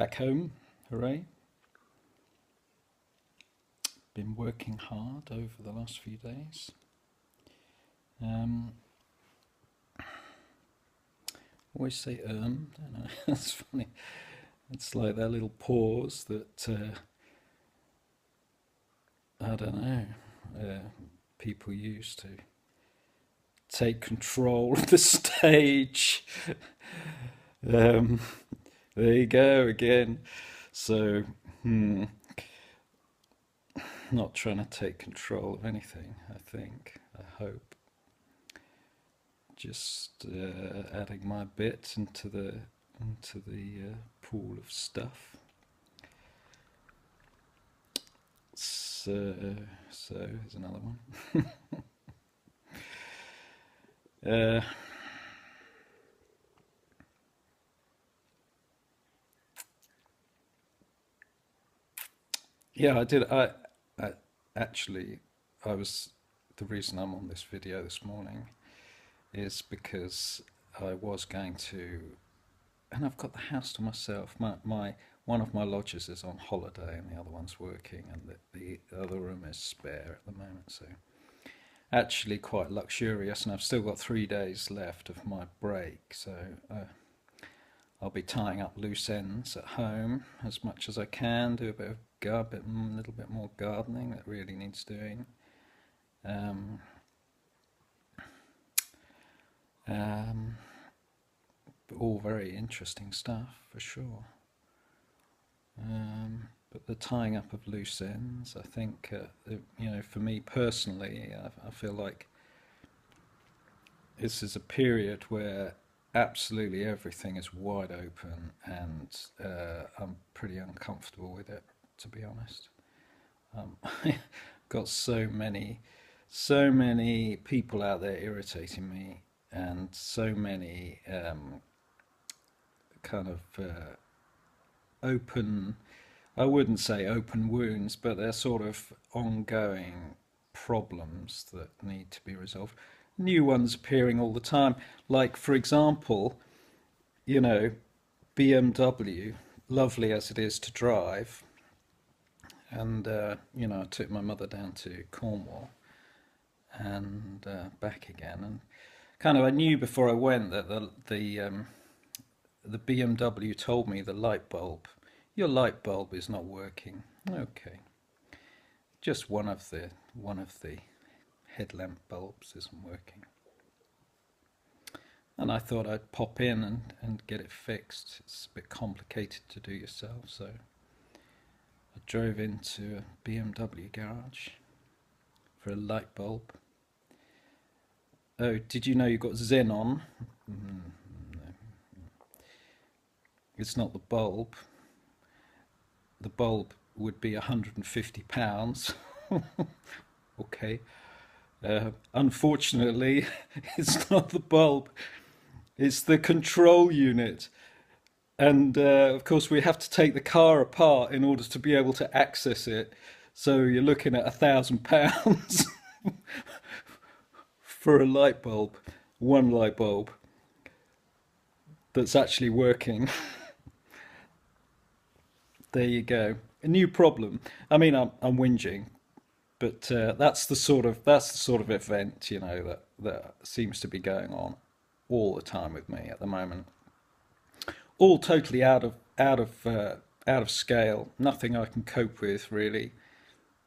Back home, hooray. Been working hard over the last few days. Always say don't know. That's funny. It's like that little pause that, I don't know, people use to take control of the stage. um, there you go again. So, not trying to take control of anything, I think, I hope. Just adding my bit into the pool of stuff. So here's another one. uh, yeah, I did. I actually, I was the reason I'm on this video this morning is because I was going to, and I've got the house to myself. My one of my lodgers is on holiday, and the other one's working, and the other room is spare at the moment. So actually quite luxurious, and I've still got 3 days left of my break. So I'll be tying up loose ends at home as much as I can. Do a bit of a little bit more gardening that really needs doing. Um, um, all very interesting stuff for sure. But the tying up of loose ends, I think, for me personally, I feel like this is a period where absolutely everything is wide open, and I'm pretty uncomfortable with it, to be honest. I've got so many people out there irritating me, and so many kind of open, I wouldn't say open wounds, but they're sort of ongoing problems that need to be resolved. New ones appearing all the time. Like, for example, you know, BMW, lovely as it is to drive, and I took my mother down to Cornwall and back again, and kind of I knew before I went that the BMW told me the light bulb, your light bulb is not working. Okay, just one of the headlamp bulbs isn't working. And I thought I'd pop in and get it fixed. It's a bit complicated to do yourself, so I drove into a BMW garage for a light bulb. Oh, did you know you got xenon? No, it's not the bulb. The bulb would be £150. Okay. Unfortunately, it's not the bulb. It's the control unit. And of course, we have to take the car apart in order to be able to access it. So you're looking at £1,000 for a light bulb, one light bulb that's actually working. There you go. A new problem. I mean, I'm whinging, but that's the sort of event that seems to be going on all the time with me at the moment. All totally out of scale. Nothing I can cope with really.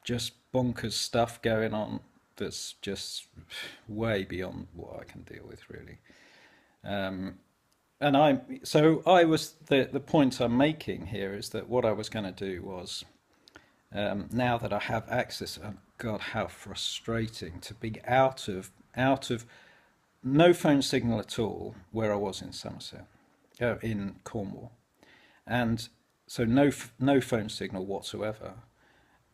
Just bonkers stuff going on that's just way beyond what I can deal with really. Um, and I was the point I'm making here is that what I was going to do was, now that I have access, oh God, how frustrating to be out of no phone signal at all where I was in Somerset, in Cornwall, and so no phone signal whatsoever,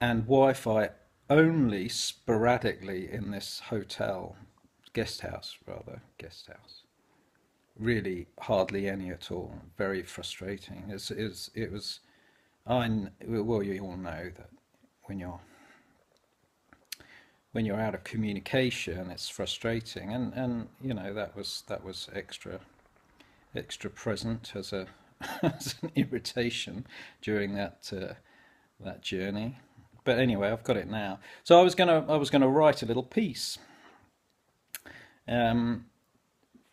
and Wi-Fi only sporadically in this hotel, guest house. Really, hardly any at all. Very frustrating. It was. Well, you all know that when you're when you're out of communication, it's frustrating, and that was extra present as as an irritation during that journey. But anyway, I've got it now. So I was gonna write a little piece. Um,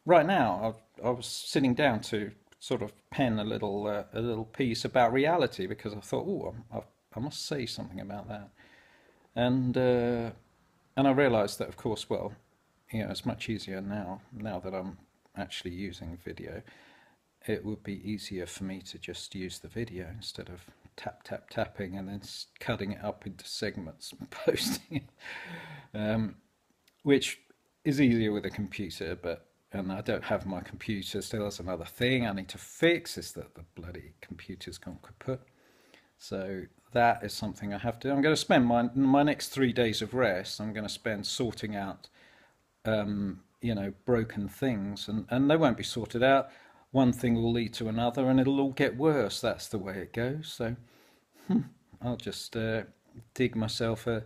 right now, I was sitting down to sort of pen a little piece about reality because I thought, oh, I must say something about that. And and I realised that, of course, well, you know, it's much easier now that I'm actually using video. It would be easier for me to just use the video instead of tapping and then cutting it up into segments and posting it, which is easier with a computer. But and I don't have my computer, so that's another thing I need to fix, is that the bloody computer's gone kaput. So that is something I have to. I'm going to spend my next 3 days of rest. I'm going to spend sorting out, you know, broken things, and they won't be sorted out. One thing will lead to another, and it'll all get worse. That's the way it goes. So I'll just dig myself a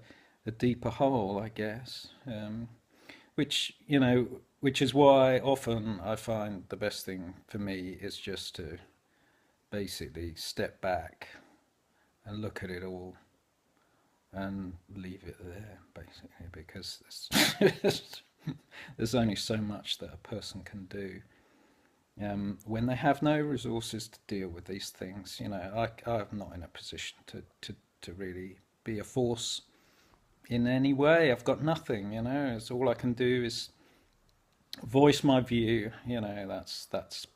deeper hole, I guess. Which, you know, which is why often I find the best thing for me is just to basically step back and look at it all and leave it there, basically, because there's only so much that a person can do when they have no resources to deal with these things. You know, I'm not in a position to really be a force in any way. I've got nothing, you know. It's all I can do is voice my view. You know, that's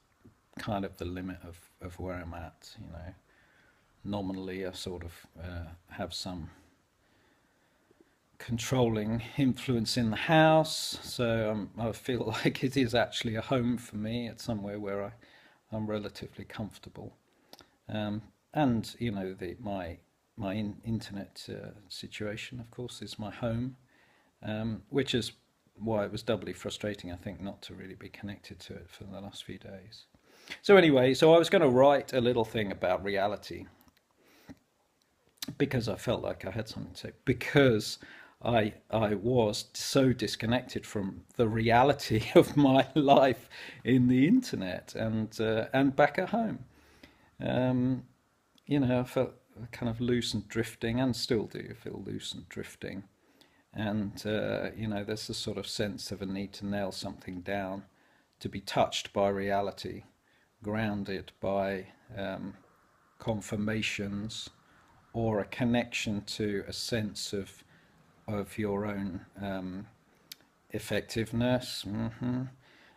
kind of the limit of where I'm at. You know, nominally I sort of have some controlling influence in the house, so I feel like it is actually a home for me. It's somewhere where I'm relatively comfortable, and you know, my internet situation, of course, is my home, which is why it was doubly frustrating, I think, not to really be connected to it for the last few days. So anyway, so I was going to write a little thing about reality because I felt like I had something to say, because I was so disconnected from the reality of my life in the internet and back at home. Um, you know, I felt kind of loose and drifting, and still do feel loose and drifting. And you know, there's a sort of sense of a need to nail something down, to be touched by reality, grounded by confirmations, or a connection to a sense of your own effectiveness.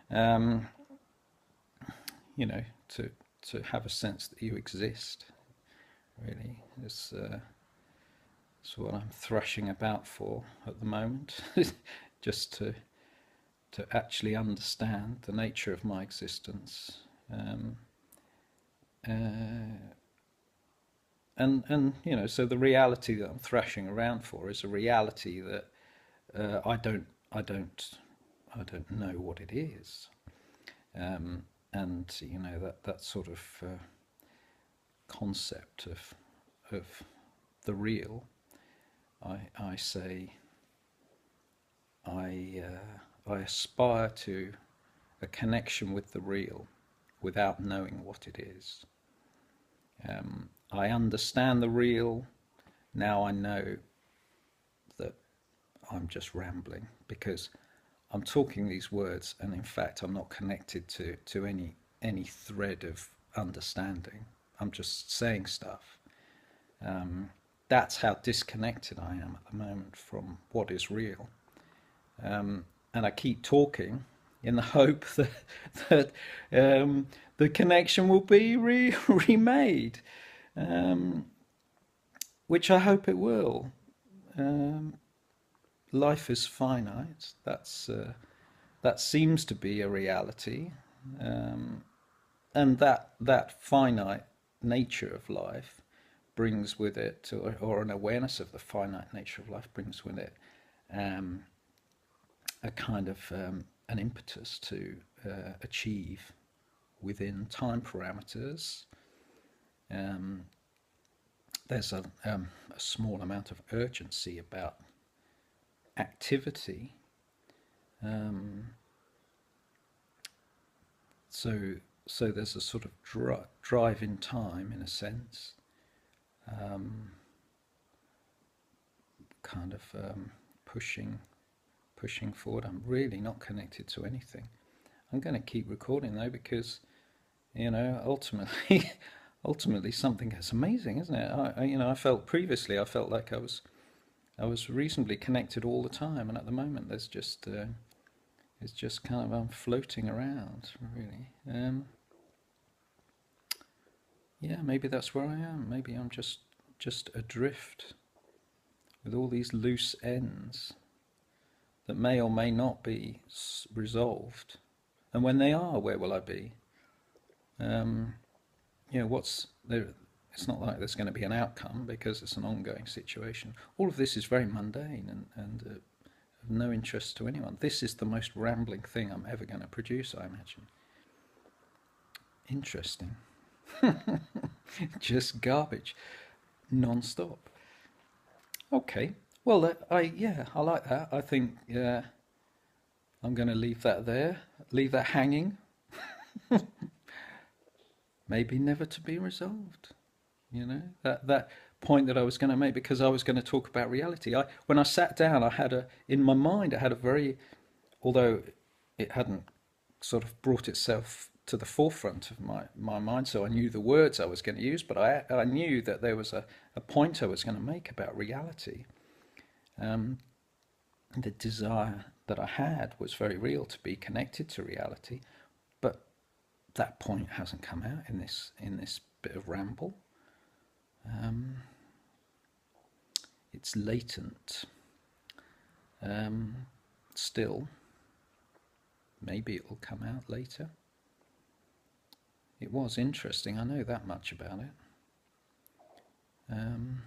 Um, you know, to have a sense that you exist. Really, is what I'm thrashing about for at the moment. Just to actually understand the nature of my existence. Um, uh, and you know, so the reality that I'm thrashing around for is a reality that I don't I don't I don't know what it is. And you know, that sort of concept of the real, I say I aspire to a connection with the real without knowing what it is. I understand the real. Now I know that I'm just rambling because I'm talking these words, and in fact I'm not connected to any thread of understanding. I'm just saying stuff. That's how disconnected I am at the moment from what is real. And I keep talking in the hope that the connection will be remade, um, which I hope it will. Um, Life is finite. That seems to be a reality, um, and that finite nature of life brings with it, or an awareness of the finite nature of life brings with it, um, a kind of an impetus to achieve within time parameters. Um, there's a small amount of urgency about activity. Um, so so there's a sort of drive in time, in a sense, um, kind of pushing forward. I'm really not connected to anything. I'm going to keep recording though, because ultimately, ultimately something is amazing, isn't it? I felt previously, I felt like I was reasonably connected all the time, and at the moment, it's just kind of, I'm floating around, really. Yeah, maybe that's where I am. Maybe I'm just adrift with all these loose ends that may or may not be resolved. And when they are, where will I be? Um, what's there? It's not like there's going to be an outcome because it's an ongoing situation. All of this is very mundane and of no interest to anyone. This is the most rambling thing I'm ever going to produce, I imagine. Interesting. Just garbage, non-stop. Okay. Well, I like that. I think I'm going to leave that there, leave that hanging, maybe never to be resolved. That point that I was going to make, because I was going to talk about reality. When I sat down, I had in my mind, I had a very, although it hadn't sort of brought itself to the forefront of my mind, so I knew the words I was going to use, but I knew that there was a point I was going to make about reality. Um, the desire that I had was very real, to be connected to reality, but that point hasn't come out in this bit of ramble. Um, it's latent. Still, maybe it will come out later. It was interesting, I know that much about it. Um,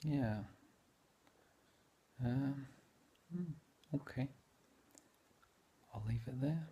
yeah. Um, okay, I'll leave it there.